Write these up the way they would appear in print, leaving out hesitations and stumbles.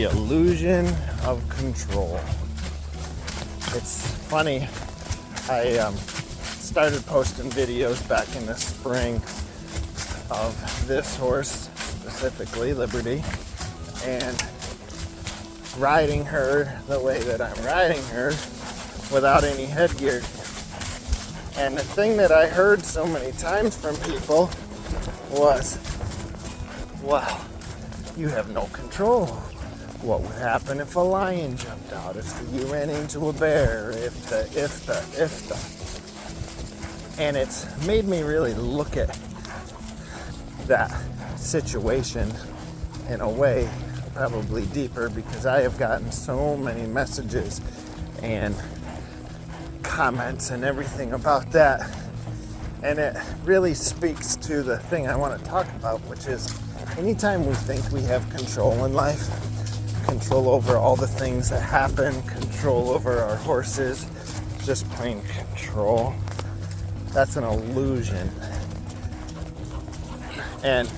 The illusion of control. It's funny, I started posting videos back in the spring of this horse, specifically Liberty, and riding her the way that I'm riding her without any headgear. And the thing that I heard so many times from people was, well, you have no control. What would happen if a lion jumped out? If you ran into a bear? If the. And it's made me really look at that situation in a way probably deeper, because I have gotten so many messages and comments and everything about that. And it really speaks to the thing I want to talk about, which is anytime we think we have control in life, control over all the things that happen, control over our horses, just plain control, that's an illusion. And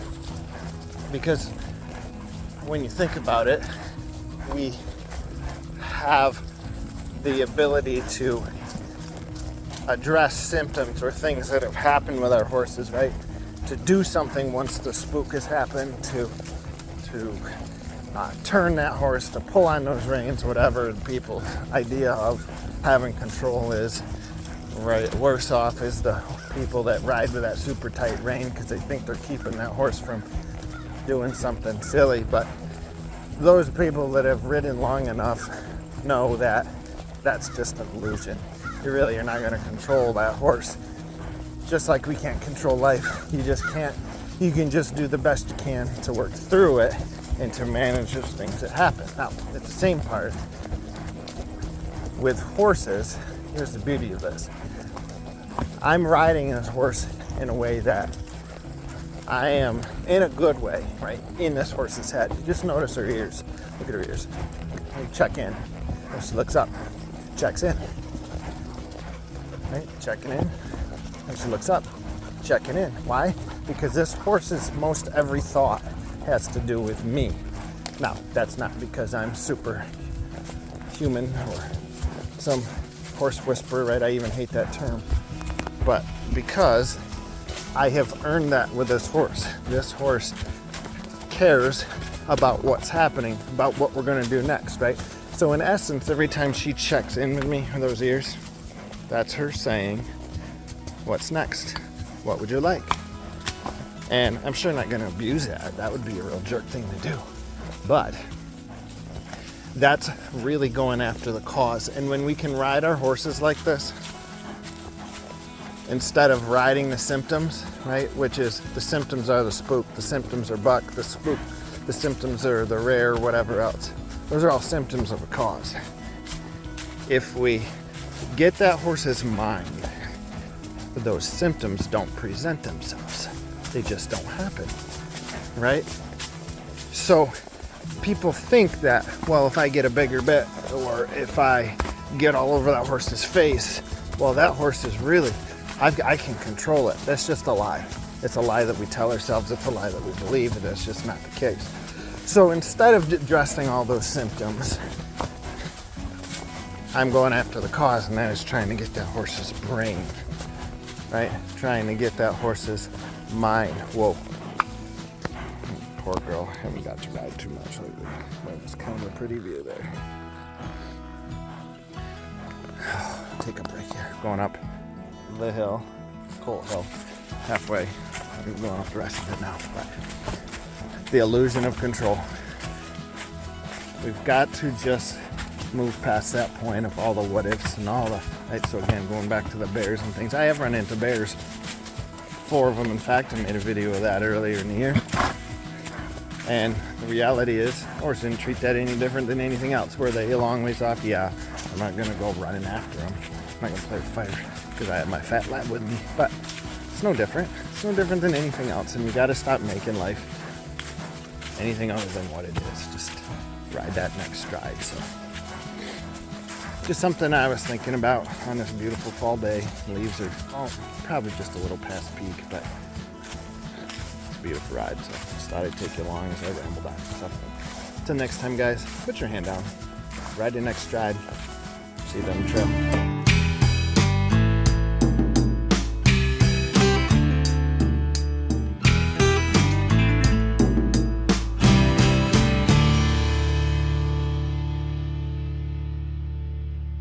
because when you think about it, we have the ability to address symptoms or things that have happened with our horses, right? To do something once the spook has happened, to turn that horse, to pull on those reins, whatever people's idea of having control is. Right, worse off is the people that ride with that super tight rein because they think they're keeping that horse from doing something silly. But those people that have ridden long enough know that that's just an illusion. You really are not going to control that horse. Just like we can't control life. You just can't. You can just do the best you can to work through it and to manage those things that happen. Now, at the same part, with horses, here's the beauty of this. I'm riding this horse in a way that I am in a good way, right? In this horse's head. Just notice her ears. Look at her ears. Check in. When she looks up, checks in. Right? Checking in. When she looks up, checking in. Why? Because this horse's most every thought has to do with me. Now, that's not because I'm super human or some horse whisperer, right? I even hate that term. But because I have earned that with this horse. This horse cares about what's happening, about what we're going to do next, right? So in essence, every time she checks in with me with those ears, that's her saying, what's next? What would you like? And I'm sure not going to abuse that. That would be a real jerk thing to do. But that's really going after the cause. And when we can ride our horses like this, instead of riding the symptoms, right? Which is the symptoms are the spook, the symptoms are buck, the spook, the symptoms are the rare, whatever else. Those are all symptoms of a cause. If we get that horse's mind, those symptoms don't present themselves. They just don't happen, right? So people think that, well, if I get a bigger bit or if I get all over that horse's face, well, that horse is really, I can control it. That's just a lie. It's a lie that we tell ourselves. It's a lie that we believe, but that's just not the case. So instead of addressing all those symptoms, I'm going after the cause, and that is trying to get that horse's brain, right? Trying to get that horse's mind. Whoa. Poor girl, haven't got to ride too much lately. That was kind of a pretty view there. Take a break here. Going up the hill, Colt Hill, halfway. I'm going off the rest of it now. But the illusion of control. We've got to just move past that point of all the what ifs and all the, right? So again, going back to the bears and things, I have run into bears, 4 of them in fact. I made a video of that earlier in the year. And the reality is, horse didn't treat that any different than anything else. Were they a long ways off? Yeah. I'm not gonna go running after them. I'm not gonna play with fire because I have my fat lab with me. But it's no different. It's no different than anything else. And you gotta stop making life anything other than what it is. Just ride that next stride. So just something I was thinking about on this beautiful fall day. Leaves are probably just a little past peak, but it's a beautiful ride. So just thought I'd take you along as I rambled on. So Till next time, guys, put your hand down. Ride your next stride. See you down the trail.